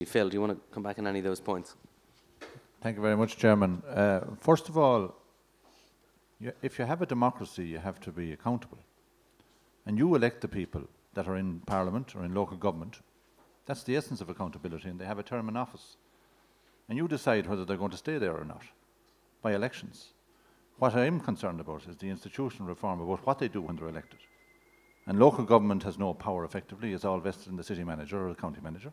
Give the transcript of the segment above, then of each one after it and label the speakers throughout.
Speaker 1: Phil, do you want to come back on any of those points?
Speaker 2: Thank you very much, Chairman. First of all, if you have a democracy, you have to be accountable. And you elect the people that are in Parliament or in local government. That's the essence of accountability, and they have a term in office. And you decide whether they're going to stay there or not by elections. What I'm concerned about is the institutional reform about what they do when they're elected. And local government has no power effectively. It's all vested in the city manager or the county manager.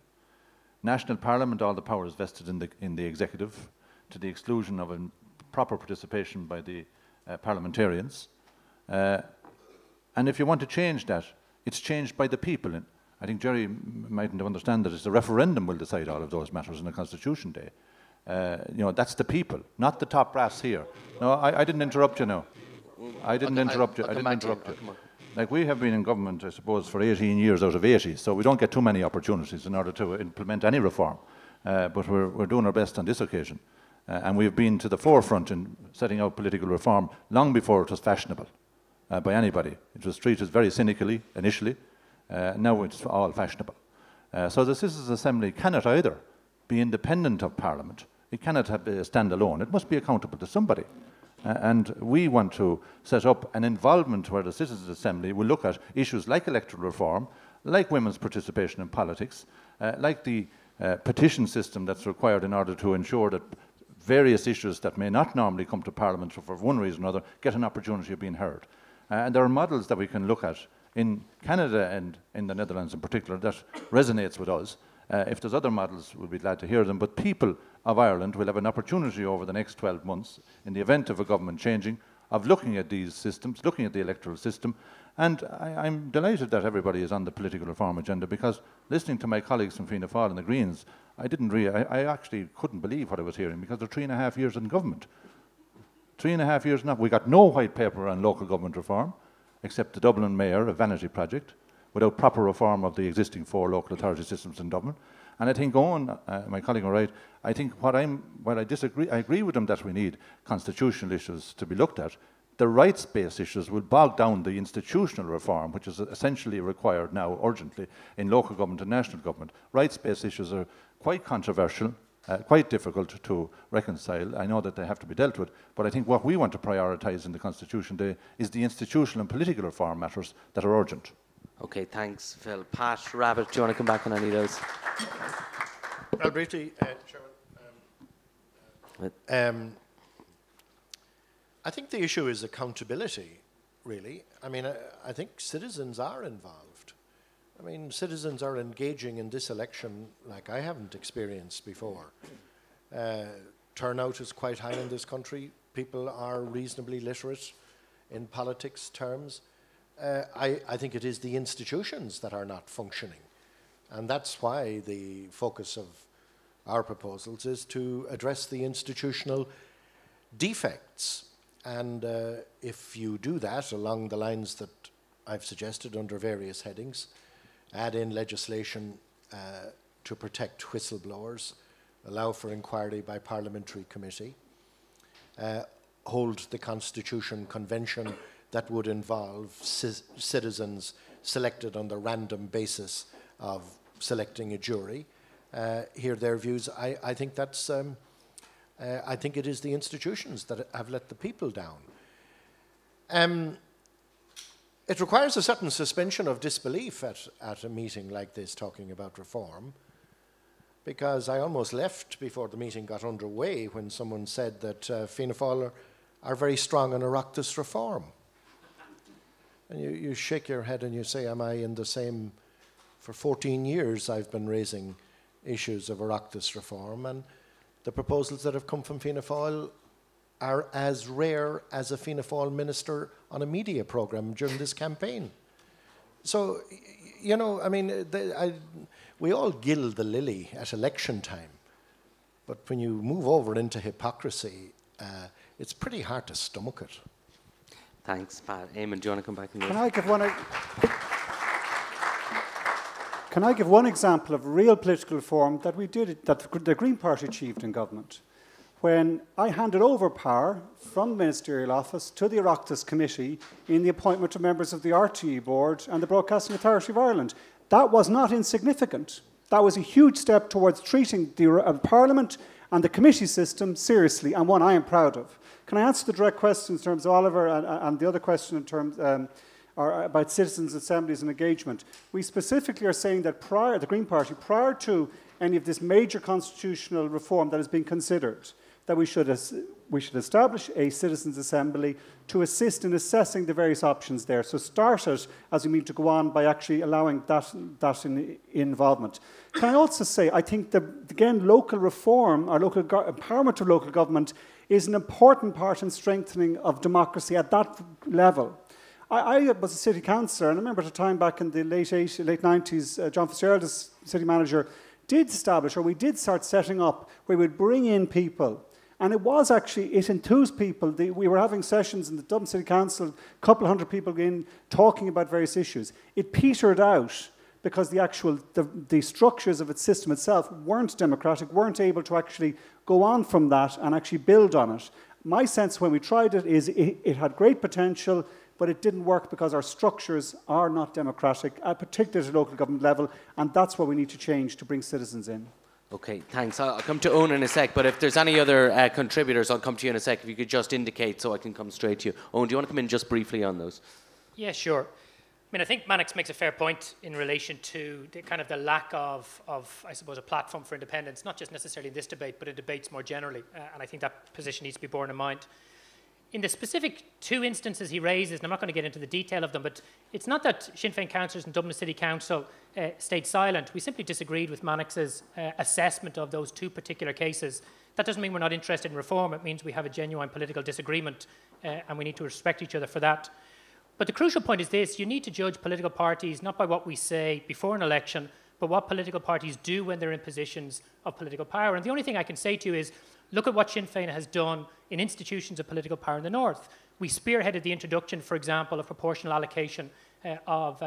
Speaker 2: National Parliament, all the power is vested in the executive, to the exclusion of a proper participation by the parliamentarians. And if you want to change that, it's changed by the people. And I think Jerry mightn't have understood that it's a referendum will decide all of those matters on a Constitution Day. You know, that's the people, not the top brass here. No, I didn't interrupt you now. I didn't interrupt you. I didn't interrupt you. Like, we have been in government, I suppose, for 18 years out of 80, so we don't get too many opportunities in order to implement any reform. But we're doing our best on this occasion. And we've been to the forefront in setting out political reform long before it was fashionable by anybody. It was treated very cynically initially. Now it's all fashionable. So the Citizens' Assembly cannot either be independent of Parliament. It cannot stand alone. It must be accountable to somebody. And we want to set up an involvement where the Citizens' Assembly will look at issues like electoral reform, like women's participation in politics, like the petition system that's required in order to ensure that various issues that may not normally come to Parliament for one reason or another get an opportunity of being heard. And there are models that we can look at in Canada and in the Netherlands in particular that resonates with us. If there's other models, we'll be glad to hear them. But people of Ireland will have an opportunity over the next 12 months, in the event of a government changing, of looking at these systems, looking at the electoral system. And I'm delighted that everybody is on the political reform agenda, because listening to my colleagues from Fianna Fáil and the Greens, I actually couldn't believe what I was hearing, because they're 3.5 years in government. 3.5 years now. We got no white paper on local government reform, except the Dublin Mayor, a vanity project, without proper reform of the existing 4 local authority systems in Dublin. And I think Owen, my colleague, are right. I think while I disagree, I agree with him that we need constitutional issues to be looked at. The rights-based issues will bog down the institutional reform, which is essentially required now urgently in local government and national government. Rights-based issues are quite controversial, quite difficult to reconcile. I know that they have to be dealt with, but I think what we want to prioritise in the Constitution Day is the institutional and political reform matters that are urgent.
Speaker 1: Okay, thanks, Phil. Pat, Rabbit, do you want to come back on any of those?
Speaker 3: Well, briefly, Chairman, I think the issue is accountability, really. I mean, I think citizens are involved. I mean, citizens are engaging in this election like I haven't experienced before. Turnout is quite high in this country. People are reasonably literate in politics terms. I think it is the institutions that are not functioning. And that's why the focus of our proposals is to address the institutional defects. And if you do that along the lines that I've suggested under various headings, add in legislation to protect whistleblowers, allow for inquiry by parliamentary committee, hold the Constitution Convention that would involve citizens selected on the random basis of selecting a jury, hear their views. I think that's, I think it is the institutions that have let the people down. It requires a certain suspension of disbelief at a meeting like this talking about reform, because I almost left before the meeting got underway when someone said that Fianna Fáil are very strong on Oireachtas reform. And you shake your head and you say, am I in the same... For 14 years I've been raising issues of Oireachtas reform, and the proposals that have come from Fianna Fáil are as rare as a Fianna Fáil minister on a media programme during this campaign. So, you know, I mean, we all gild the lily at election time, but when you move over into hypocrisy, it's pretty hard to stomach it.
Speaker 1: Thanks, Pat. Eamon, do you want to come back?
Speaker 4: Can I give one example of real political reform that we did, that the Green Party achieved in government? When I handed over power from the Ministerial Office to the Oireachtas Committee in the appointment of members of the RTE Board and the Broadcasting Authority of Ireland. That was not insignificant. That was a huge step towards treating the Parliament and the committee system seriously, and one I am proud of. Can I answer the direct question in terms of Oliver and the other question in terms about citizens' assemblies and engagement? We specifically are saying that the Green Party, prior to any of this major constitutional reform that is being considered, that we should establish a citizens' assembly to assist in assessing the various options there. So start it as we mean to go on by actually allowing that involvement. Can I also say, I think that, again, local reform or local empowerment of local government is an important part in strengthening of democracy at that level. I was a city councillor, and I remember at a time back in the late 90s, John Fitzgerald, as city manager, did establish, or we did start setting up, where we would bring in people. And it enthused people. We were having sessions in the Dublin City Council, a couple of hundred people in talking about various issues. It petered out because the structures of its system itself weren't democratic, weren't able to actually go on from that and actually build on it. My sense when we tried it is it had great potential, but it didn't work because our structures are not democratic, particularly at a local government level, and that's what we need to change to bring citizens in.
Speaker 1: Okay, thanks. I'll come to Owen in a sec, but if there's any other contributors, I'll come to you in a sec. If you could just indicate so I can come straight to you. Owen, do you want to come in just briefly on those?
Speaker 5: Yeah, sure. I mean, I think Mannix makes a fair point in relation to the lack of, I suppose, a platform for independence, not just necessarily in this debate, but in debates more generally. And I think that position needs to be borne in mind. In the specific two instances he raises, and I'm not going to get into the detail of them, but it's not that Sinn Féin councillors in Dublin City Council stayed silent. We simply disagreed with Mannix's assessment of those two particular cases. That doesn't mean we're not interested in reform. It means we have a genuine political disagreement, and we need to respect each other for that. But the crucial point is this: you need to judge political parties not by what we say before an election, but what political parties do when they're in positions of political power. And the only thing I can say to you is, look at what Sinn Féin has done in institutions of political power in the north. We spearheaded the introduction, for example, of proportional allocation of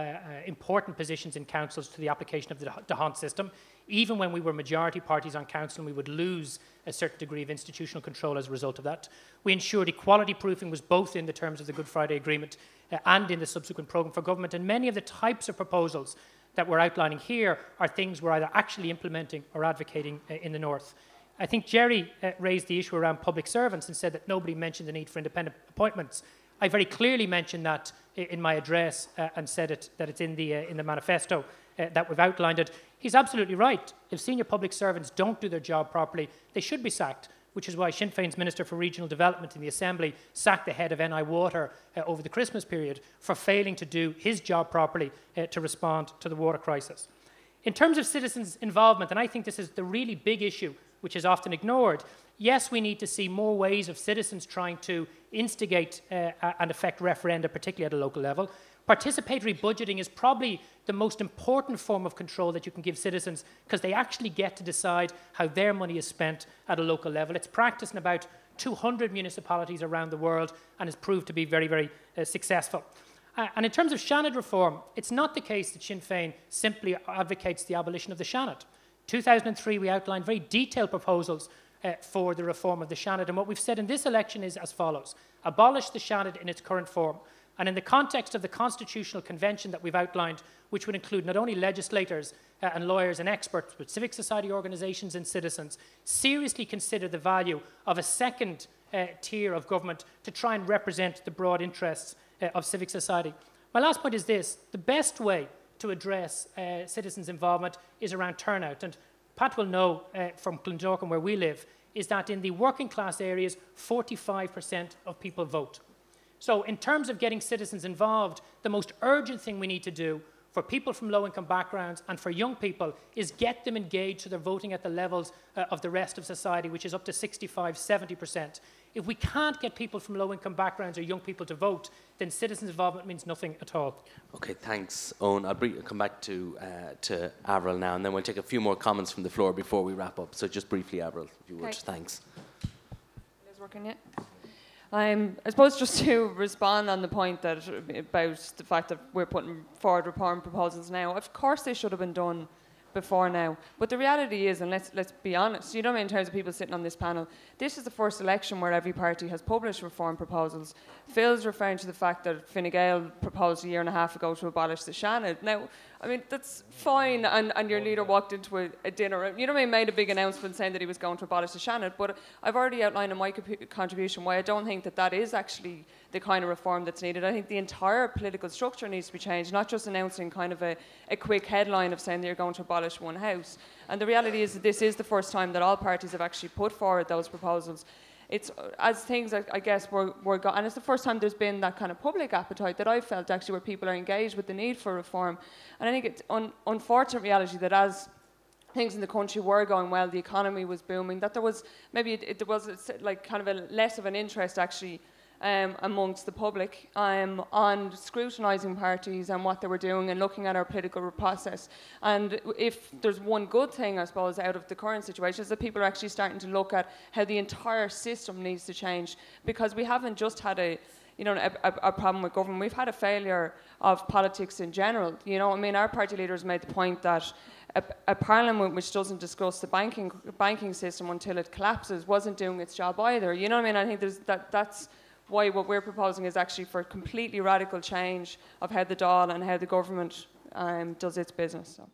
Speaker 5: important positions in councils to the application of the D'Hondt system. Even when we were majority parties on council, we would lose a certain degree of institutional control as a result of that. We ensured equality proofing was both in the terms of the Good Friday Agreement and in the subsequent programme for government. And many of the types of proposals that we're outlining here are things we're either actually implementing or advocating in the north. I think Jerry raised the issue around public servants and said that nobody mentioned the need for independent appointments. I very clearly mentioned that in my address and said that it's in the manifesto that we've outlined it. He's absolutely right. If senior public servants don't do their job properly, they should be sacked, which is why Sinn Féin's Minister for Regional Development in the Assembly sacked the head of NI Water over the Christmas period for failing to do his job properly to respond to the water crisis. In terms of citizens' involvement, and I think this is the really big issue which is often ignored, yes, we need to see more ways of citizens trying to instigate and affect referenda, particularly at a local level. Participatory budgeting is probably the most important form of control that you can give citizens, because they actually get to decide how their money is spent at a local level. It's practiced in about 200 municipalities around the world and has proved to be very, very successful. And in terms of Seanad reform, it's not the case that Sinn Féin simply advocates the abolition of the Seanad. 2003, we outlined very detailed proposals for the reform of the Seanad. And what we've said in this election is as follows: abolish the Seanad in its current form. And in the context of the Constitutional Convention that we've outlined, which would include not only legislators and lawyers and experts, but civic society organisations and citizens, seriously consider the value of a second tier of government to try and represent the broad interests of civic society. My last point is this: the best way to address citizens' involvement is around turnout. And Pat will know from Glendorchan, where we live, is that in the working class areas, 45% of people vote. So in terms of getting citizens involved, the most urgent thing we need to do for people from low-income backgrounds and for young people is get them engaged so they're voting at the levels of the rest of society, which is up to 65, 70%. If we can't get people from low-income backgrounds or young people to vote, then citizens' involvement means nothing at all. Okay, thanks, Owen. I'll come back to Avril now, and then we'll take a few more comments from the floor before we wrap up. So just briefly, Avril, if you would. Okay. Thanks.
Speaker 6: It is working yet? I suppose just to respond on the point that about the fact that we're putting forward reform proposals now, of course they should have been done before now. But the reality is, and let's be honest, you know, in terms of people sitting on this panel, this is the first election where every party has published reform proposals. Phil's referring to the fact that Fine Gael proposed a year and a half ago to abolish the Seanad. Now, I mean, that's fine, and your leader walked into a dinner, you know what I mean, made a big announcement saying that he was going to abolish the Seanad, but I've already outlined in my contribution why I don't think that that is actually the kind of reform that's needed. I think the entire political structure needs to be changed, not just announcing kind of a quick headline of saying that you're going to abolish one house. And the reality is that this is the first time that all parties have actually put forward those proposals. It's as things, I guess, and it's the first time there's been that kind of public appetite that I've felt actually where people are engaged with the need for reform. And I think it's unfortunate reality that as things in the country were going well, the economy was booming, that there was maybe there was like kind of a less of an interest actually amongst the public on scrutinising parties and what they were doing and looking at our political process. And if there's one good thing, I suppose, out of the current situation is that people are actually starting to look at how the entire system needs to change, because we haven't just had a problem with government, we've had a failure of politics in general. You know, I mean, our party leaders made the point that a parliament which doesn't discuss the banking system until it collapses wasn't doing its job either. You know what I mean? I think that's why what we're proposing is actually for a completely radical change of how the Dáil and how the government does its business. So.